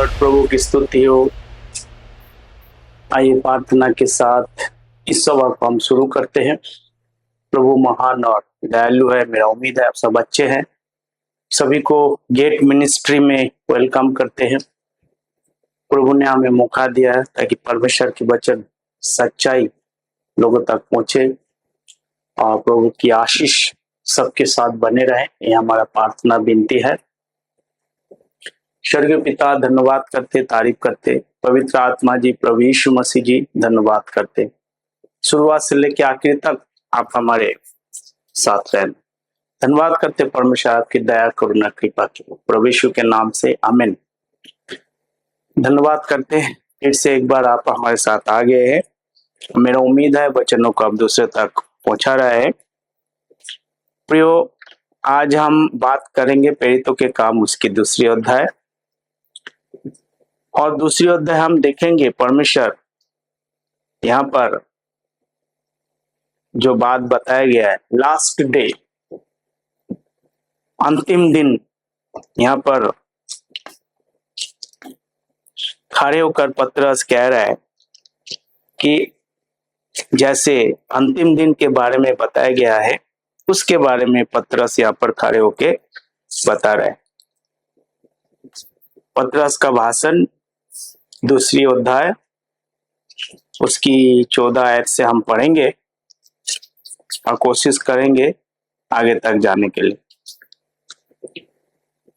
Lord, प्रभु की स्तुति हो। आइए प्रार्थना के साथ इस सभा को हम शुरू करते हैं। प्रभु महान और दयालु है, मेरा उम्मीद है आप सब अच्छे हैं। सभी को गेट मिनिस्ट्री में वेलकम करते हैं। प्रभु ने हमें मौका दिया है ताकि परमेश्वर की वचन सच्चाई लोगों तक पहुंचे और प्रभु की आशीष सबके साथ बने रहे। ये हमारा प्रार्थना विनती है। स्वर्गीय पिता धन्यवाद करते, तारीफ करते, पवित्र आत्मा जी, प्रभु यीशु मसीह जी धन्यवाद करते। शुरुआत से लेकर आखिर तक आप हमारे साथ रहें। धन्यवाद करते परमेश्वर आपकी दया करुणा कृपा की, प्रभु यीशु के नाम से आमीन। धन्यवाद करते हैं फिर से एक बार आप हमारे साथ आ गए हैं। मेरा उम्मीद है वचनों को आप दूसरे तक पहुंचा रहे हैं। प्रियो, आज हम बात करेंगे प्रेरितों के काम उसकी दूसरी अध्याय, और दूसरी अध्याय हम देखेंगे परमेश्वर यहाँ पर जो बात बताया गया है, लास्ट डे, अंतिम दिन, यहाँ पर खड़े होकर पतरस कह रहा है कि जैसे अंतिम दिन के बारे में बताया गया है उसके बारे में पतरस यहाँ पर खड़े होके बता रहा है। पतरस का भाषण दूसरी अध्याय उसकी 14 आयत से हम पढ़ेंगे और कोशिश करेंगे आगे तक जाने के लिए।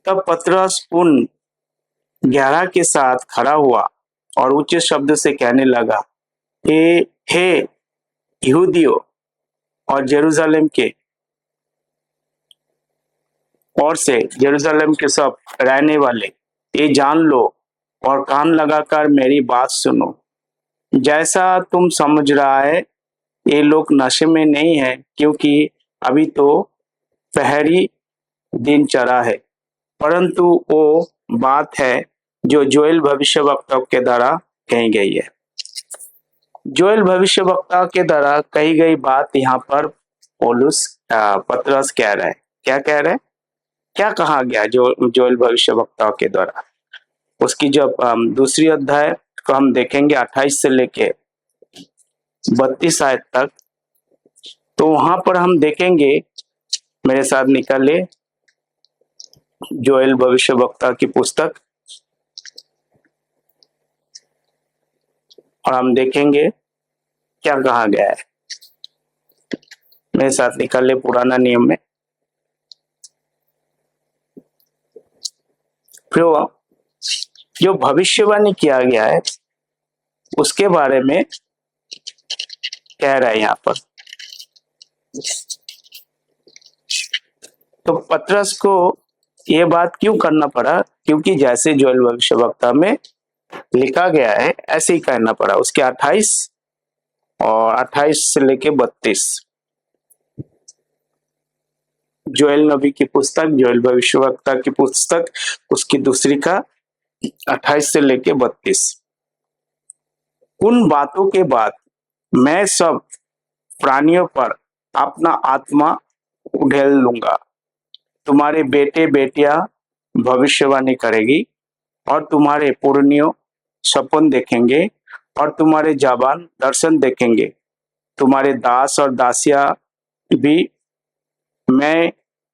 तब पतरस उन 11 के साथ खड़ा हुआ और ऊंचे शब्द से कहने लगा, हे यहूदियों और जेरूशलेम के और से जेरूशलेम के सब रहने वाले, ये जान लो और कान लगाकर मेरी बात सुनो। जैसा तुम समझ रहा है ये लोग नशे में नहीं है, क्योंकि अभी तो पहरी दिन चढ़ा है, परंतु वो बात है जो जोएल भविष्यवक्ता के द्वारा कही गई है। जोएल भविष्यवक्ता के द्वारा कही गई बात यहाँ पर पतरस कह रहा है। क्या कह रहे हैं? क्या कहा गया जो जोएल भविष्यवक्ता के द्वारा? उसकी जब दूसरी अध्याय को हम देखेंगे 28 से लेके 32 आयत तक, तो वहां पर हम देखेंगे, मेरे साथ निकाले जोएल भविष्यवक्ता की पुस्तक, और हम देखेंगे क्या कहा गया है। मेरे साथ निकाले पुराना नियम में। फिर जो भविष्यवाणी किया गया है उसके बारे में कह रहा है यहाँ पर। तो पतरस को ये बात क्यों करना पड़ा? क्योंकि जैसे जोएल भविष्यवक्ता में लिखा गया है ऐसे ही कहना पड़ा। उसके 28 से लेके 32 जोएल नबी की पुस्तक, जोएल भविष्यवक्ता की पुस्तक, उसकी दूसरी का 28 से लेके 32। उन बातों के बाद मैं सब प्राणियों पर अपना आत्मा उड़ेल लूंगा। तुम्हारे बेटे बेटियां भविष्यवाणी करेगी और तुम्हारे पुरनियों सपन देखेंगे और तुम्हारे जवान दर्शन देखेंगे। तुम्हारे दास और दासियां भी मैं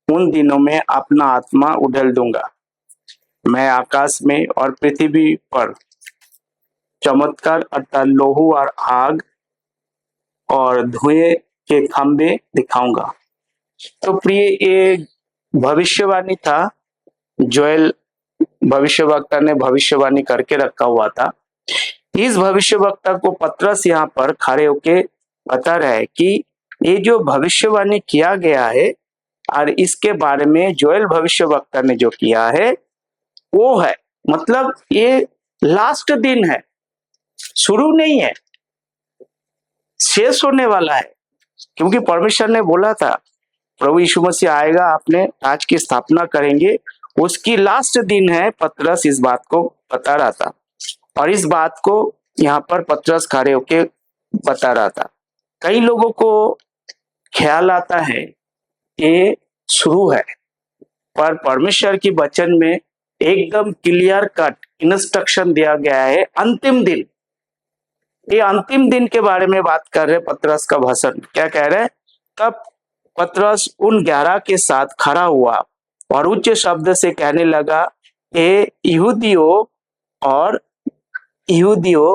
उन दिनों में अपना आत्मा उड़ेल दूंगा। मैं आकाश में और पृथ्वी पर चमत्कार अर्थात लोहू और आग और धुएं के खंभे दिखाऊंगा। तो प्रिय, ये भविष्यवाणी था, जोएल भविष्यवक्ता ने भविष्यवाणी करके रखा हुआ था। इस भविष्यवक्ता को पतरस यहाँ पर खड़े होके बता रहा है कि ये जो भविष्यवाणी किया गया है और इसके बारे में जोएल भविष्यवक्ता ने जो किया है वो है, मतलब ये लास्ट दिन है, शुरू नहीं है, शेष होने वाला है। क्योंकि परमेश्वर ने बोला था प्रभु यीशु मसीह आएगा, अपने राज की स्थापना करेंगे, उसकी लास्ट दिन है। पतरस इस बात को बता रहा था और इस बात को यहाँ पर पतरस खड़े होके बता रहा था। कई लोगों को ख्याल आता है ये शुरू है, पर परमेश्वर की वचन में एकदम क्लियर कट इंस्ट्रक्शन दिया गया है। अंतिम दिन, ये अंतिम दिन के बारे में बात कर रहे पतरस का भाषण। क्या कह रहे? तब पतरस उन 11 के साथ खड़ा हुआ और उच्च शब्द से कहने लगा, हे यहूदियों और यहूदियों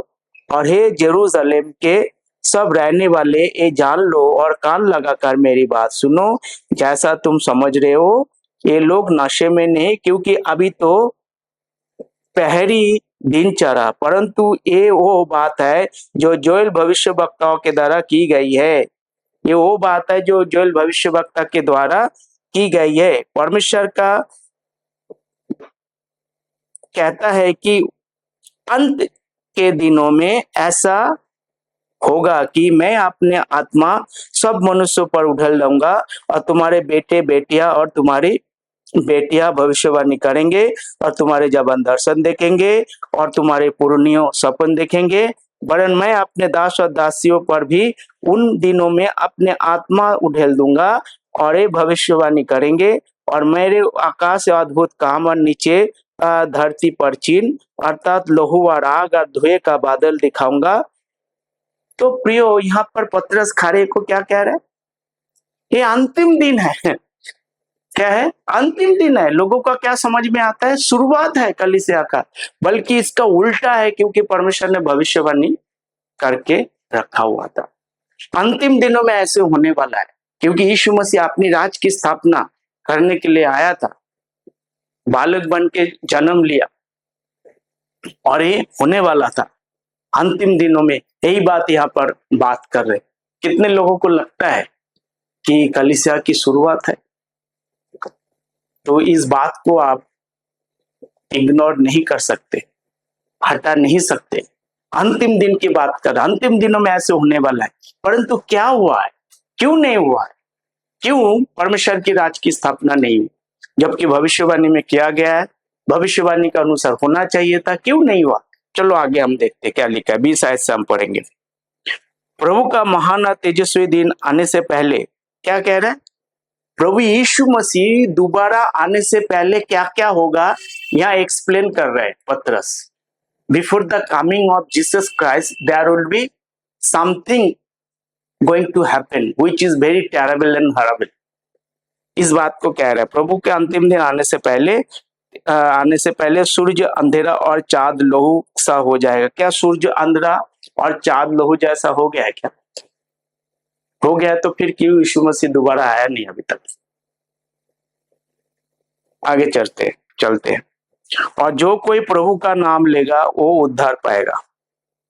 और हे जेरूशलेम के सब रहने वाले, ये जान लो और कान लगाकर मेरी बात सुनो। जैसा तुम समझ रहे हो, ये लोग नशे में नहीं, क्योंकि अभी तो पहरी दिन चढ़ा, परंतु ये वो बात है जो जोएल भविष्यवक्ताओं के द्वारा की गई है। ये वो बात है जो जोएल भविष्यवक्ता के द्वारा की गई है। परमेश्वर का कहता है कि अंत के दिनों में ऐसा होगा कि मैं अपने आत्मा सब मनुष्यों पर उड़ेल दूंगा और तुम्हारे बेटे बेटियां और तुम्हारी बेटियां भविष्यवाणी करेंगे और तुम्हारे जवान दर्शन देखेंगे और तुम्हारे पुरनियों सपन देखेंगे। वरन मैं अपने दास और दासियों पर भी उन दिनों में अपने आत्मा उड़ेल दूंगा और ये भविष्यवाणी करेंगे और मेरे आकाश से अद्भुत काम और नीचे धरती पर चिन्ह अर्थात लहू और आग और धुएं का बादल दिखाऊंगा। तो प्रियो, यहाँ पर पतरस खारे को क्या कह रहे हैं? ये अंतिम दिन है। क्या है? अंतिम दिन है। लोगों का क्या समझ में आता है? शुरुआत है कलीसिया का, बल्कि इसका उल्टा है, क्योंकि परमेश्वर ने भविष्यवाणी करके रखा हुआ था। अंतिम दिनों में ऐसे होने वाला है, क्योंकि यीशु मसीह अपनी राज की स्थापना करने के लिए आया था, बालक बन के जन्म लिया और ये होने वाला था अंतिम दिनों में। यही बात यहाँ पर बात कर रहे। कितने लोगों को लगता है कि कलीसिया की शुरुआत है? तो इस बात को आप इग्नोर नहीं कर सकते, हटा नहीं सकते। अंतिम दिन की बात कर, अंतिम दिनों में ऐसे होने वाला है। परंतु क्या हुआ है? क्यों नहीं हुआ है? क्यों परमेश्वर की राज की स्थापना नहीं हुई, जबकि भविष्यवाणी में किया गया है, भविष्यवाणी के अनुसार होना चाहिए था? क्यों नहीं हुआ? चलो आगे हम देखते क्या लिखा है। 20 आयत से हम पढ़ेंगे। प्रभु का महान और तेजस्वी दिन आने से पहले, क्या कह रहे हैं? प्रभु यीशु मसीह दोबारा आने से पहले क्या क्या होगा, यहाँ एक्सप्लेन कर रहे हैं पतरस। Before the coming of Jesus Christ there will be something going to happen which is very terrible and horrible. इस बात को कह रहे हैं। प्रभु के अंतिम दिन आने से पहले सूर्य अंधेरा और चांद लहू सा हो जाएगा। क्या सूर्य अंधेरा और चांद लहू जैसा हो गया है? क्या हो गया? तो फिर क्यों यीशु मसीह दोबारा आया नहीं अभी तक? आगे चलते हैं। और जो कोई प्रभु का नाम लेगा वो उद्धार पाएगा।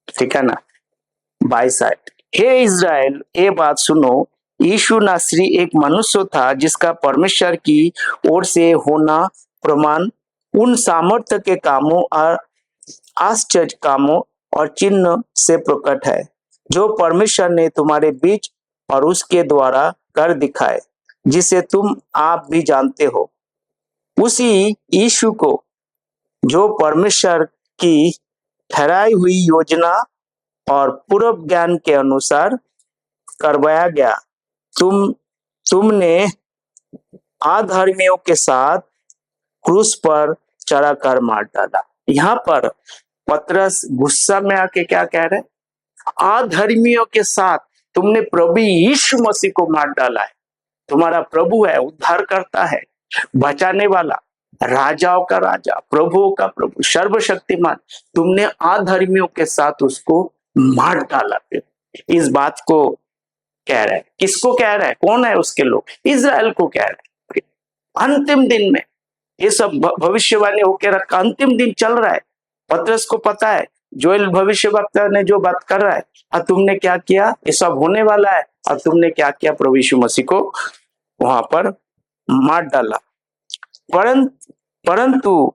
ठीक है ना? 22 आयत। हे इज़राइल, ये बात सुनो, यीशु नासरी एक मनुष्य था जिसका परमेश्वर की ओर से होना प्रमाण उन सामर्थ्य के कामों और आश्चर्य कामों और चिन्ह से प्रकट है जो परमेश्वर ने तुम्हारे बीच और उसके द्वारा कर दिखाए, जिसे तुम आप भी जानते हो। उसी यीशु को जो परमेश्वर की ठहराई हुई योजना और पूर्व ज्ञान के अनुसार करवाया गया, तुमने अधर्मियों के साथ क्रूस पर चढ़ा कर मार डाला। यहाँ पर पतरस गुस्सा में आके क्या कह रहे? अधर्मियों के साथ तुमने प्रभु यीशु मसीह को मार डाला है। तुम्हारा प्रभु है, उद्धार करता है, बचाने वाला, राजाओं का राजा, प्रभुओं का प्रभु, सर्वशक्तिमान। तुमने अधर्मियों के साथ उसको मार डाला। इस बात को कह रहा है। किसको कह रहा है? कौन है उसके लोग? इज़राइल को कह रहा है। अंतिम दिन में ये सब भविष्यवाणी होकर रखा। अंतिम दिन चल रहा है, पतरस को पता है जोएल भविष्यवक्ता ने जो बात कर रहा है। और तुमने क्या किया? ये सब होने वाला है और तुमने क्या किया? प्रभु यीशु मसीह को वहां पर मार डाला। परंतु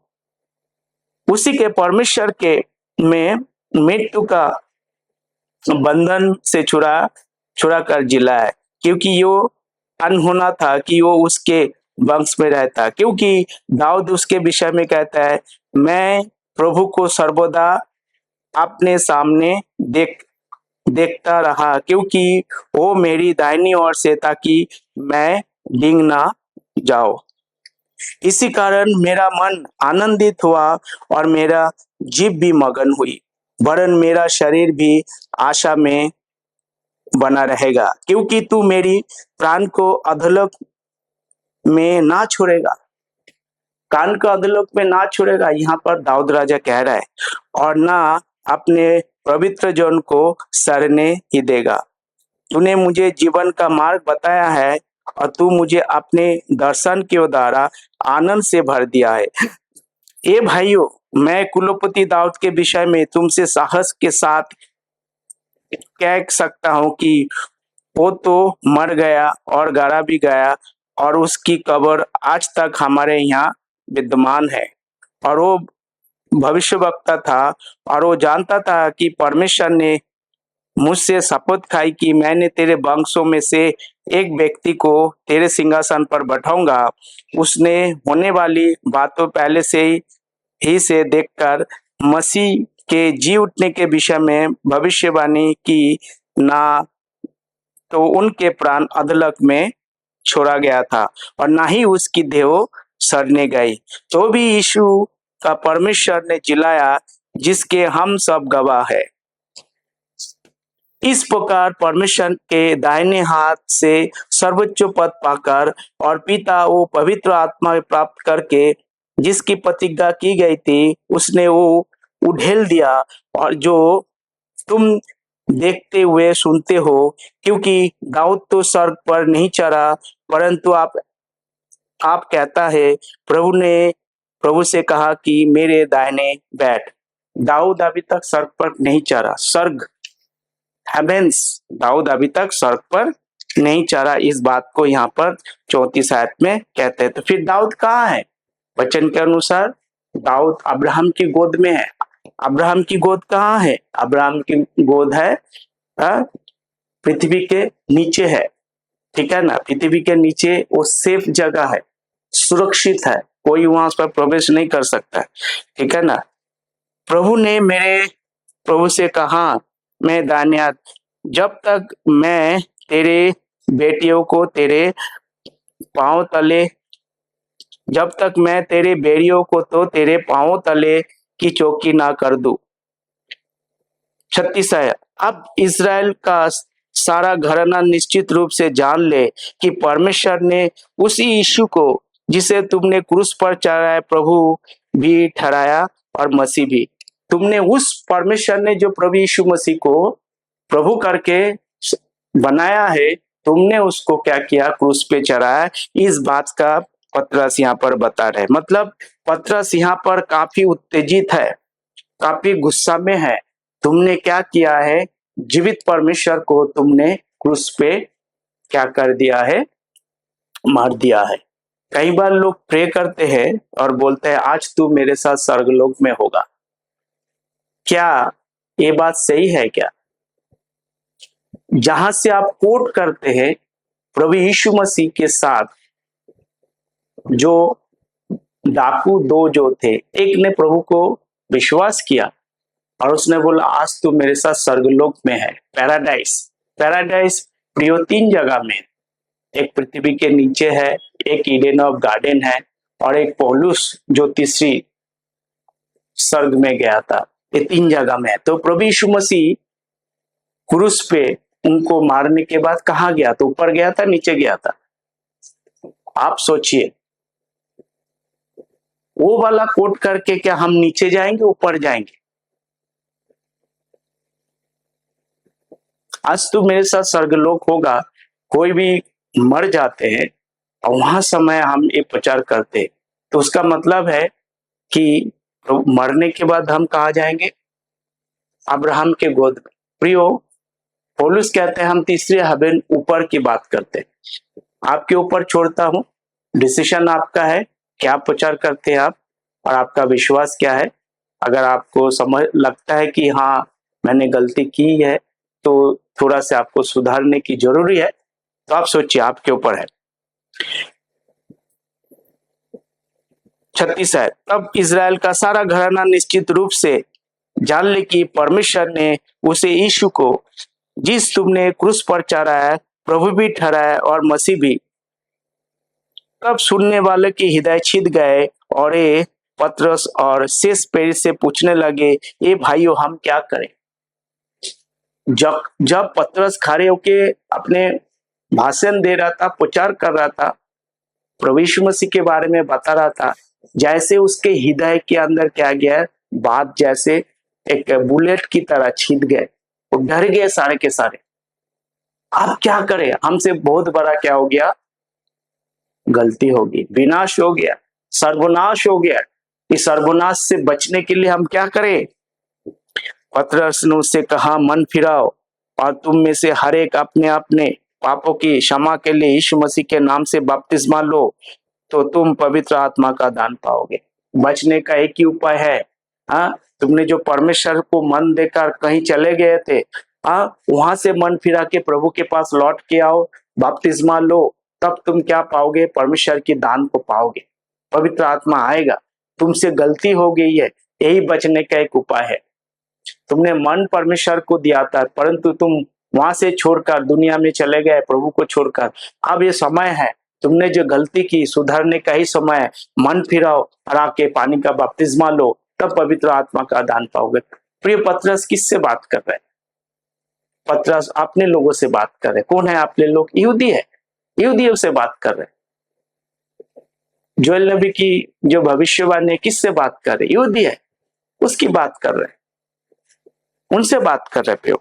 उसी के परमेश्वर के में मृत्यु का बंधन से छुड़ा कर जिलाया, क्योंकि यो अनहोना था कि वो उसके वंश में रहता। क्योंकि दाऊद उसके विषय में कहता है, मैं प्रभु को सर्वदा अपने सामने देखता रहा, क्योंकि वो मेरी दाहिनी ओर से, ताकि मैं डिंग ना जाओ। इसी कारण मेरा मन आनंदित हुआ और मेरा जीभ भी मगन हुई, वरन मेरा शरीर भी आशा में बना रहेगा, क्योंकि तू मेरी प्राण को अधोलोक में ना छोड़ेगा। कान को अधोलोक में ना छोड़ेगा, यहाँ पर दाऊद राजा कह रहा है, और ना अपने पवित्र जन को सड़ने ही देगा। तूने मुझे जीवन का मार्ग बताया है और तू मुझे अपने दर्शन के द्वारा आनंद से भर दिया है। ये भाइयों, मैं कुलपति दाऊद के विषय में तुमसे साहस के साथ कह सकता हूँ कि वो तो मर गया और गाड़ा भी गया, और उसकी कब्र आज तक हमारे यहाँ विद्यमान है। और वो भविष्यवक्ता था, और वो जानता था कि परमेश्वर ने मुझसे शपथ खाई कि मैंने तेरे वंशों में से एक व्यक्ति को तेरे सिंहासन पर बैठाऊंगा। उसने होने वाली बातों पहले से ही से देखकर मसीह के जी उठने के विषय में भविष्यवाणी की, ना तो उनके प्राण अधोलोक में छोड़ा गया था और ना ही उसकी देह सड़ने गई, तो भी यीशु का परमेश्वर ने जिलाया, जिसके हम सब गवाह है। इस प्रकार परमेश्वर के दाहिने हाथ से सर्वोच्च पद पाकर और पिता वो पवित्र आत्मा प्राप्त करके जिसकी प्रतिज्ञा की गई थी, उसने वो उड़ेल दिया, और जो तुम देखते हुए सुनते हो, क्योंकि दाऊद तो स्वर्ग पर नहीं चढ़ा, परंतु आप कहता है, प्रभु से कहा कि मेरे दाहिने बैठ। दाऊद अभी तक स्वर्ग पर नहीं चढ़ा। स्वर्ग, हेवेंस, दाऊद अभी तक स्वर्ग पर नहीं चढ़ा। इस बात को यहाँ पर 34 आयत में कहते हैं। तो फिर दाऊद कहाँ है? वचन के अनुसार दाऊद अब्राहम की गोद में है। अब्राहम की गोद कहाँ है? अब्राहम की गोद है पृथ्वी के नीचे है, ठीक है ना। पृथ्वी के नीचे वो सेफ जगह है, सुरक्षित है, कोई वहां पर प्रवेश नहीं कर सकता है, ठीक है ना। प्रभु ने मेरे प्रभु से कहा, मैं दानियात, जब तक मैं तेरे बेटियों को तेरे पांव तले, जब तक मैं तेरे बेड़ियों को तो तेरे पांव तले की चौकी ना कर दूं। 36 है, अब इज़राइल का सारा घराना निश्चित रूप से जान ले कि परमेश्वर ने उसी यीशु को जिसे तुमने क्रूस पर चढ़ाया प्रभु भी ठहराया और मसीह भी। तुमने उस परमेश्वर ने जो प्रभु यीशु मसीह को प्रभु करके बनाया है, तुमने उसको क्या किया? क्रूस पे चढ़ाया। इस बात का पतरस यहाँ पर बता रहे। मतलब पतरस यहाँ पर काफी उत्तेजित है, काफी गुस्सा में है। तुमने क्या किया है? जीवित परमेश्वर को तुमने क्रूस पे क्या कर दिया है? मार दिया है। कई बार लोग प्रे करते हैं और बोलते हैं, आज तू मेरे साथ स्वर्गलोक में होगा। क्या ये बात सही है क्या? जहां से आप कोट करते हैं प्रभु यीशु मसीह के साथ, जो डाकू दो जो थे, एक ने प्रभु को विश्वास किया और उसने बोला, आज तू मेरे साथ स्वर्गलोक में है, पैराडाइस। पैराडाइस प्रियो 3 जगह में, एक पृथ्वी के नीचे है, एक ईडन ऑफ गार्डन है, और एक पौलुस जो तीसरी स्वर्ग में गया था। ये 3 जगह में है। तो प्रभु यीशु मसीह क्रूस पे उनको मारने के बाद कहाँ गया? तो ऊपर गया था, नीचे गया था? आप सोचिए, वो वाला कोट करके क्या हम नीचे जाएंगे, ऊपर जाएंगे? आज तो मेरे साथ स्वर्गलोक होगा। कोई भी मर जाते हैं और वहां समय हम ये प्रचार करते हैं, तो उसका मतलब है कि तो मरने के बाद हम कहा जाएंगे? अब्राहम के गोद में। प्रियो, पौलुस कहते हैं हम तीसरे हेवन ऊपर की बात करते हैं। आपके ऊपर छोड़ता हूं, डिसीजन आपका है, क्या प्रचार करते हैं आप, और आपका विश्वास क्या है। अगर आपको समझ लगता है कि हाँ मैंने गलती की है, तो थोड़ा सा आपको सुधारने की जरूरी है, तो आप सोचिए, आपके ऊपर है। 36 है, तब इज़राइल का सारा घराना निश्चित रूप से जान ले कि परमेश्वर ने उसे यीशु को जिस तुमने क्रूस पर चढ़ाया प्रभु भी ठहराया और मसीह भी। तब सुनने वाले की हृदय छिद गए और ये पतरस और शेष पेड़ से पूछने लगे, ये भाइयों हम क्या करें? जब जब पतरस खड़े होके अपने भाषण दे रहा था, प्रचार कर रहा था, प्रभु यीशु मसीह के बारे में बता रहा था, जैसे उसके हृदय के अंदर क्या गया, बात जैसे एक बुलेट की तरह छिद गए, वो डर गए सारे के सारे। अब क्या करें, हमसे बहुत बड़ा क्या हो गया, गलती होगी, विनाश हो गया, सर्वनाश हो गया। इस सर्वनाश से बचने के लिए हम क्या करें? पतरस ने उससे कहा, मन फिराओ और तुम में से हर एक अपने अपने पापों की क्षमा के लिए यीशु मसीह के नाम से बपतिस्मा लो, तो तुम पवित्र आत्मा का दान पाओगे। बचने का एक ही उपाय है। हाँ, तुमने जो परमेश्वर को मन देकर कहीं चले गए थे, हाँ, वहां से मन फिरा के प्रभु के पास लौट के आओ, बपतिस्मा लो, तब तुम क्या पाओगे? परमेश्वर की दान को पाओगे, पवित्र आत्मा आएगा। तुमसे गलती हो गई है, यही बचने का एक उपाय है। तुमने मन परमेश्वर को दिया था, परंतु तुम वहां से छोड़कर दुनिया में चले गए, प्रभु को छोड़कर। अब ये समय है, तुमने जो गलती की सुधारने का ही समय है। मन फिराओ और आके पानी का बपतिस्मा लो, तब पवित्र आत्मा का दान पाओगे। प्रिय पतरस किससे बात कर रहे हैं? पतरस अपने लोगों से बात कर रहे हैं। कौन है अपने लोग? यहूदी है, यहूदियों से बात कर रहे हैं। जोएल नबी की जो भविष्यवाणी किससे बात कर रहे? यहूदी है, उसकी बात कर रहे हैं, उनसे बात कर रहे पे।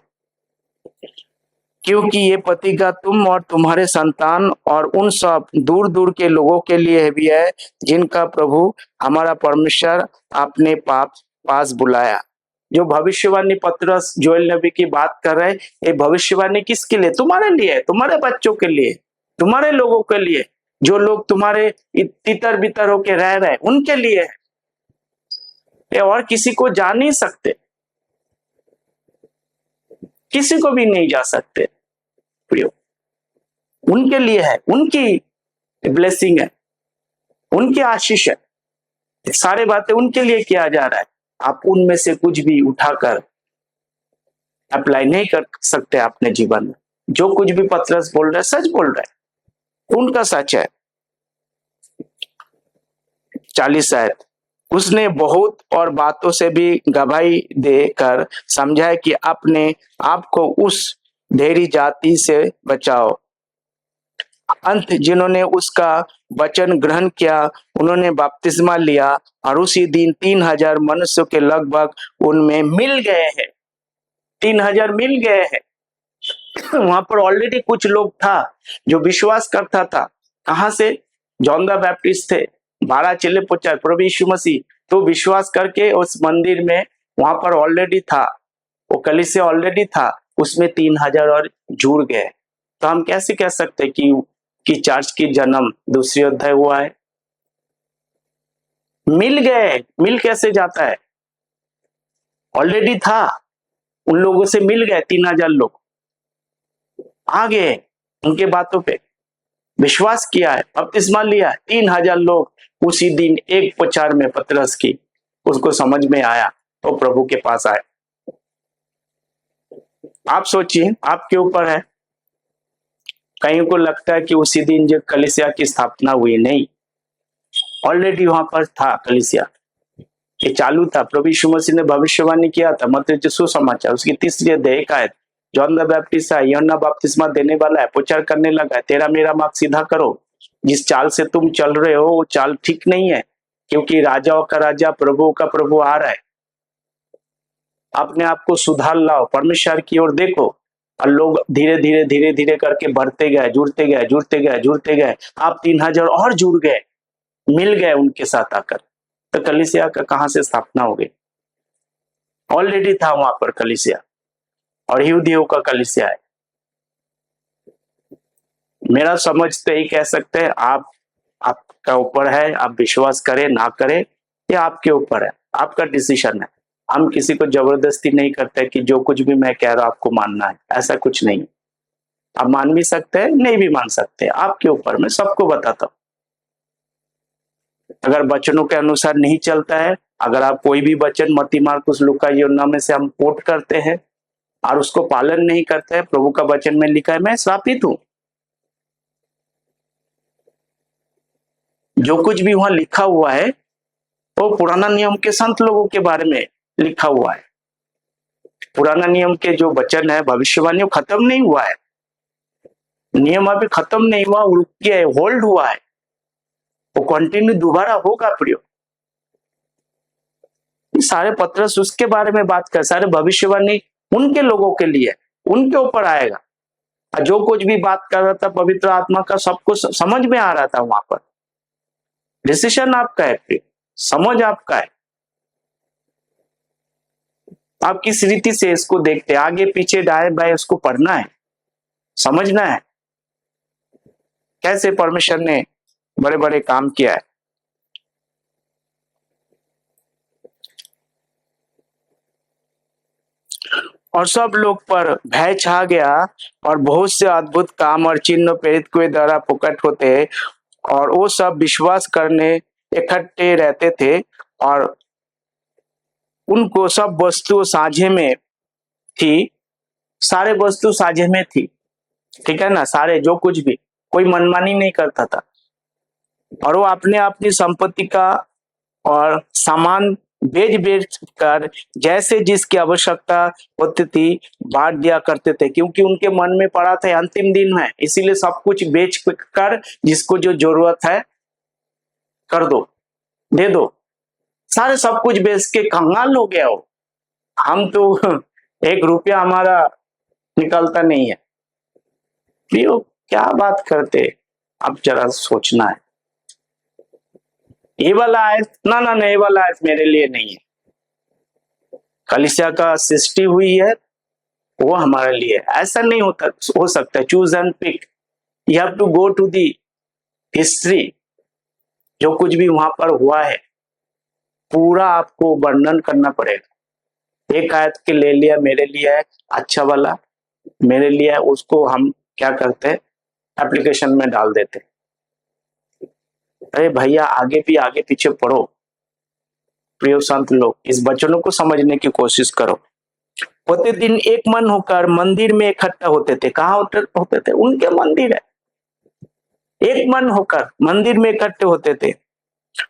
क्योंकि ये प्रतिज्ञा तुम और तुम्हारे संतान और उन सब दूर दूर के लोगों के लिए भी है, जिनका प्रभु हमारा परमेश्वर अपने पास बुलाया। जो भविष्यवाणी पतरस जोएल नबी की बात कर रहे हैं, ये भविष्यवाणी किसके लिए? तुम्हारे लिए, तुम्हारे बच्चों के लिए, तुम्हारे लोगों के लिए, जो लोग तुम्हारे तितर बितर होके रह रहे हैं, उनके लिए है। ये और किसी को जा नहीं सकते, किसी को भी नहीं जा सकते। उनके लिए है, उनकी ब्लेसिंग है, उनकी आशीष है, सारे बातें उनके लिए किया जा रहा है। आप उनमें से कुछ भी उठाकर अप्लाई नहीं कर सकते अपने जीवन में। जो कुछ भी पतरस बोल रहा है सच बोल रहा है, उनका सच है। 40 आयत, उसने बहुत और बातों से भी गवाही देकर समझाया कि अपने आप को उस ढेरी जाति से बचाओ। अंत जिन्होंने उसका वचन ग्रहण किया, उन्होंने बपतिस्मा लिया और उसी दिन 3000 मनुष्यों के लगभग उनमें मिल गए हैं। 3000 मिल गए हैं। वहां पर ऑलरेडी कुछ लोग था जो विश्वास करता था। कहां से? जॉन द बैप्टिस्ट थे, 12 चेले प्रचार प्रभु यीशु मसीह, तो विश्वास करके उस मंदिर में वहां पर ऑलरेडी था, वो कलीसिया ऑलरेडी था, उसमें 3000 और जुड़ गए। तो हम कैसे कह सकते कि चर्च की जन्म दूसरी अध्याय हुआ है? मिल गए, मिल कैसे जाता है? ऑलरेडी था, उन लोगों से मिल गए। 3000 लोग आ गए, उनके बातों पे विश्वास किया है, बपतिस्मा लिया। 3000 लोग उसी दिन एक प्रचार में पतरस की उसको समझ में आया, तो प्रभु के पास आए। आप सोचिए, आपके ऊपर है। कहीं को लगता है कि उसी दिन जो कलीसिया की स्थापना हुई, नहीं, ऑलरेडी वहां पर था कलीसिया, ये चालू था। प्रभु यीशु मसीह ने भविष्यवाणी किया था, मत्ती सुसमाचार उसकी 3 अध्याय का है। जॉन द बैप्टिस्ट है, यूहन्ना बपतिस्मा देने वाला है, प्रचार करने लगा है, तेरा मेरा मार्ग सीधा करो। जिस चाल से तुम चल रहे हो वो चाल ठीक नहीं है, क्योंकि राजाओं का राजा प्रभु का प्रभु आ रहा है। अपने आप को सुधार लाओ, परमेश्वर की ओर देखो। और लोग धीरे धीरे धीरे धीरे करके बढ़ते गए, जुड़ते गए, जुड़ते गए, जुड़ते गए। आप 3000 और जुड़ गए, मिल गए उनके साथ आकर। तो कलीसिया का कहां से स्थापना हो गई? ऑलरेडी था वहां पर कलीसिया, और यहूदियों का कलीसिया है। मेरा समझ तो यही कह सकते हैं, आपका ऊपर है, आप विश्वास करें ना करें, ये आपके ऊपर है, आपका डिसीजन है। हम किसी को जबरदस्ती नहीं करते कि जो कुछ भी मैं कह रहा हूं आपको मानना है, ऐसा कुछ नहीं। आप मान भी सकते हैं, नहीं भी मान सकते, आपके ऊपर। मैं सबको बताता हूं, अगर वचनों के अनुसार नहीं चलता है, अगर आप कोई भी वचन मत्ती मार्कुस लूका यूहन्ना में से हम कोट करते हैं और उसको पालन नहीं करते हैं, प्रभु का वचन में लिखा है मैं श्रापित हूं। जो कुछ भी वहां लिखा हुआ है वो पुराना नियम के संत लोगों के बारे में लिखा हुआ है। पुराना नियम के जो वचन है, भविष्यवाणी, खत्म नहीं हुआ है। नियम अभी खत्म नहीं हुआ, रुक गया है, होल्ड हुआ है, वो कंटिन्यू दोबारा होगा प्रियो। सारे पत्रस उसके बारे में बात कर, सारे भविष्यवाणी उनके लोगों के लिए, उनके ऊपर आएगा। जो कुछ भी बात कर रहा था पवित्र आत्मा का, सबको समझ में आ रहा था वहां पर। डिसीजन आपका है प्रियो, समझ आपका है। आप किस रीति से इसको देखते हैं, आगे पीछे दाएं बाएं उसको पढ़ना है, समझना है कैसे परमेश्वर ने बड़े बड़े काम किया है। और सब लोग पर भय छा गया और बहुत से अद्भुत काम और चिन्ह प्रेरित के द्वारा प्रकट होते और वो सब विश्वास करने इकट्ठे रहते थे और उनको सब वस्तु साझे में थी, सारे वस्तु साझे में थी, ठीक है ना। सारे जो कुछ भी, कोई मनमानी नहीं करता था और वो अपने अपनी संपत्ति का और सामान बेच बेच कर जैसे जिसकी आवश्यकता होती थी बांट दिया करते थे, क्योंकि उनके मन में पड़ा था अंतिम दिन है, इसीलिए सब कुछ बेच कर जिसको जो जरूरत है कर दो, दे दो। सारे सब कुछ बेच के कंगाल हो गया हो। हम तो 1 रुपया हमारा निकलता नहीं है। प्रियो क्या बात करते, अब जरा सोचना है। ये वाला आयत ना ये वाला आयत मेरे लिए नहीं है। कलीसिया का सृष्टि हुई है वो हमारे लिए, ऐसा नहीं होता हो सकता। Choose and pick, you have to go to the history. जो कुछ भी वहां पर हुआ है पूरा आपको वर्णन करना पड़ेगा। एक आयत के ले लिया मेरे लिए है अच्छा वाला, मेरे लिए है, उसको हम क्या करते हैं एप्लीकेशन में डाल देते। अरे भैया आगे भी आगे पीछे पढ़ो। प्रिय संत लोग, इस वचनों को समझने की कोशिश करो। प्रतिदिन एक मन होकर मंदिर में इकट्ठा होते थे। कहाँ होते थे? उनके मंदिर है। एक मन होकर मंदिर में इकट्ठे होते थे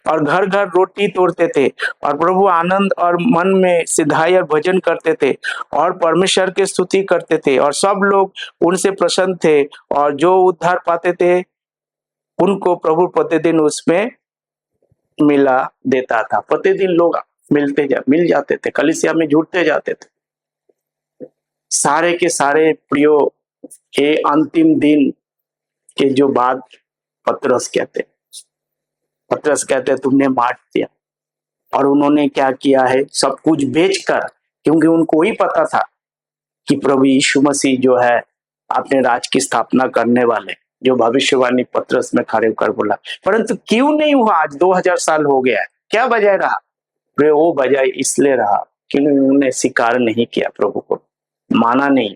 और घर घर रोटी तोड़ते थे और प्रभु आनंद और मन में सिधाई और भजन करते थे और परमेश्वर की स्तुति करते थे और सब लोग उनसे प्रसन्न थे और जो उद्धार पाते थे उनको प्रभु प्रतिदिन उसमें मिला देता था। प्रतिदिन लोग मिल जाते थे, कलीसिया में जुड़ते जाते थे। सारे के सारे प्रियो के अंतिम दिन के जो बात पतरस कहते तुमने मार दिया। और उन्होंने क्या किया है, सब कुछ बेचकर, क्योंकि उनको ही पता था कि प्रभु यीशु मसीह जो है अपने राज की स्थापना करने वाले, जो भविष्यवाणी पतरस में खड़े होकर बोला। परंतु क्यों नहीं हुआ? आज 2000 साल हो गया है, क्या वजह रहा? वो वजह इसलिए रहा कि उन्होंने स्वीकार नहीं किया, प्रभु को माना नहीं,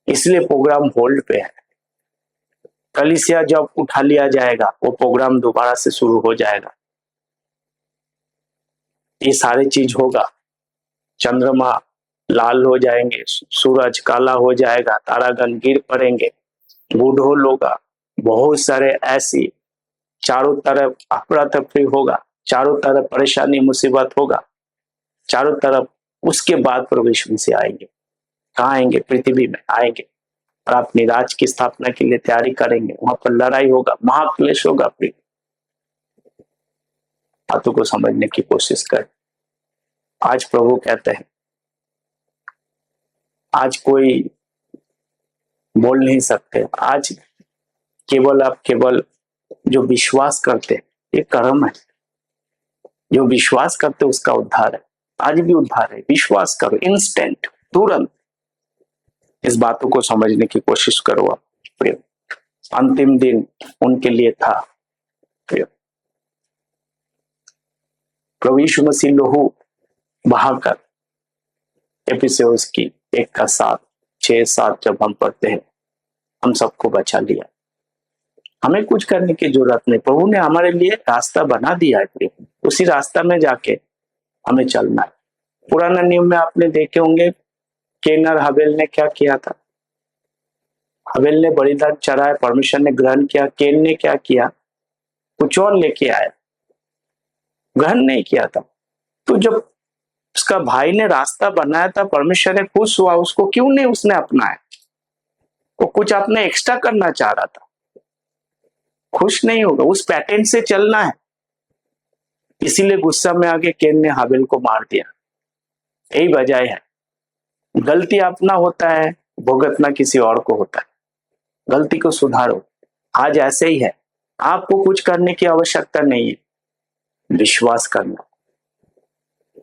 इसलिए प्रोग्राम होल्ड पे है। कलीसिया जब उठा लिया जाएगा वो प्रोग्राम दोबारा से शुरू हो जाएगा। ये सारी चीज होगा। चंद्रमा लाल हो जाएंगे, सूरज काला हो जाएगा, तारागण गिर पड़ेंगे, बूढ़ों होगा, बहुत सारे ऐसी चारों तरफ अफरा तफरी होगा, चारों तरफ परेशानी मुसीबत होगा, चारों तरफ। उसके बाद प्रभु यीशु मसीह आएंगे। कहाँ आएंगे? पृथ्वी में आएंगे और अपनी राज की स्थापना के लिए तैयारी करेंगे। वहां पर लड़ाई होगा, महाक्लेश होगा। प्रिय बातों को समझने की कोशिश कर। आज प्रभु कहते हैं, आज कोई बोल नहीं सकते। आज केवल जो विश्वास करते, ये कर्म है। जो विश्वास करते उसका उद्धार है। आज भी उद्धार है। विश्वास करो, इंस्टेंट, तुरंत। इस बातों को समझने की कोशिश करो आप प्रिय। अंतिम दिन उनके लिए था प्रिय। प्रभु यीशु मसीह लोहू बहाकर, एपिसोड्स की 1 का 7, 6, 7 जब हम पढ़ते हैं, हम सबको बचा लिया। हमें कुछ करने की जरूरत नहीं, प्रभु ने हमारे लिए रास्ता बना दिया है। उसी रास्ता में जाके हमें चलना है। पुराना नियम में आपने देखे होंगे केन और हबेल ने क्या किया था। हबेल ने बलिदान चढ़ाया, परमेश्वर ने ग्रहण किया। केन ने क्या किया? कुछ और लेके आया, ग्रहण नहीं किया था। तो जब उसका भाई ने रास्ता बनाया था, परमेश्वर ने खुश हुआ, उसको क्यों नहीं उसने अपनाया? वो कुछ अपने एक्स्ट्रा करना चाह रहा था, खुश नहीं होगा, उस पैटर्न से चलना है। इसीलिए गुस्सा में आके कैन ने हाबिल को मार दिया। यही वजह है, गलती अपना होता है, भुगतना किसी और को होता है। गलती को सुधारो। आज ऐसे ही है, आपको कुछ करने की आवश्यकता नहीं है, विश्वास करना,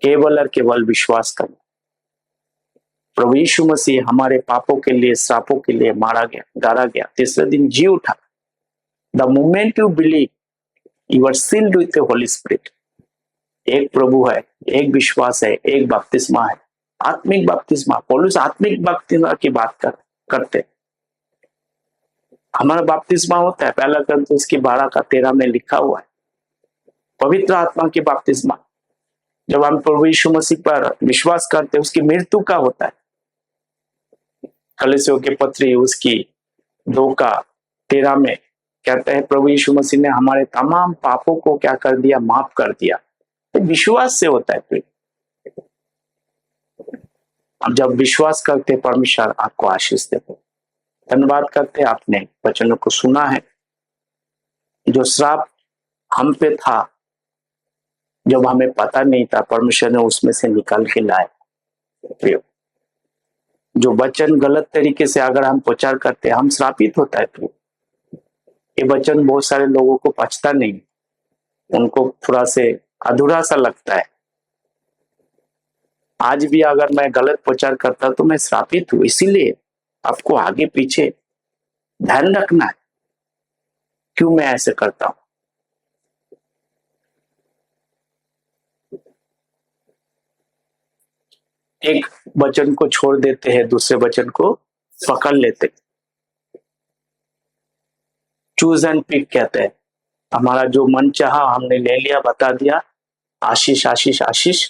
केवल और केवल विश्वास करना। प्रभु यीशु मसीह हमारे पापों के लिए, श्रापों के लिए मारा गया, गाड़ा गया, तीसरे दिन जी उठा। The moment you believe you are sealed with the holy spirit. एक प्रभु है, एक विश्वास है, एक बपतिस्मा है, आत्मिक बपतिस्मा। पौलुस आत्मिक बपतिस्मा की बात करते। हमारा बपतिस्मा होता है, पहला कोरिन्थियों की 12:13 में लिखा हुआ है, पवित्र आत्मा की बपतिस्मा। जब हम प्रभु यीशु मसीह पर विश्वास करते, उसकी मृत्यु का होता है। कलीसियों के पत्री उसकी 2:13 में कहते हैं, प्रभु यीशु मसीह ने हमारे तमाम पापों को क्या कर दिया? माफ कर दिया। तो विश्वास से होता है। फिर अब जब विश्वास करते, परमेश्वर आपको आशीष देते। धन्यवाद करते, आपने वचनों को सुना है। जो श्राप हम पे था, जब हमें पता नहीं था, परमेश्वर ने उसमें से निकाल के लाए। जो वचन गलत तरीके से अगर हम प्रचार करते, हम श्रापित होता है। तो ये वचन बहुत सारे लोगों को पचता नहीं, उनको थोड़ा से अधूरा सा लगता है। आज भी अगर मैं गलत प्रचार करता तो मैं श्रापित हूं। इसीलिए आपको आगे पीछे ध्यान रखना है, क्यों मैं ऐसे करता हूं। एक वचन को छोड़ देते हैं, दूसरे वचन को पकड़ लेते। चूज एंड पिक कहते हैं। हमारा जो मन चाहा हमने ले लिया, बता दिया, आशीष आशीष आशीष।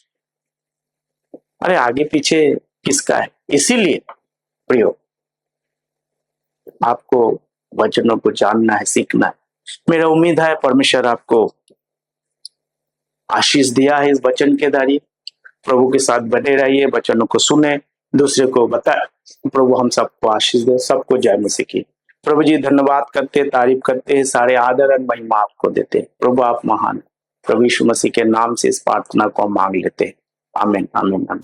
अरे आगे पीछे किसका है? इसीलिए प्रियो, आपको वचनों को जानना है, सीखना है। मेरा उम्मीद है परमेश्वर आपको आशीष दिया है इस वचन के द्वारा। प्रभु के साथ बने रहिए, वचनों को सुने, दूसरे को बताए। प्रभु हम सबको आशीष दे, सबको जय मसीह की। प्रभु जी धन्यवाद करते, तारीफ करते हैं, सारे आदर और महिमा आपको देते। प्रभु आप महान। प्रभु यीशु मसीह के नाम से इस प्रार्थना को मांग लेते हैं। आमीन आमीन आमीन।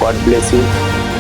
God bless you.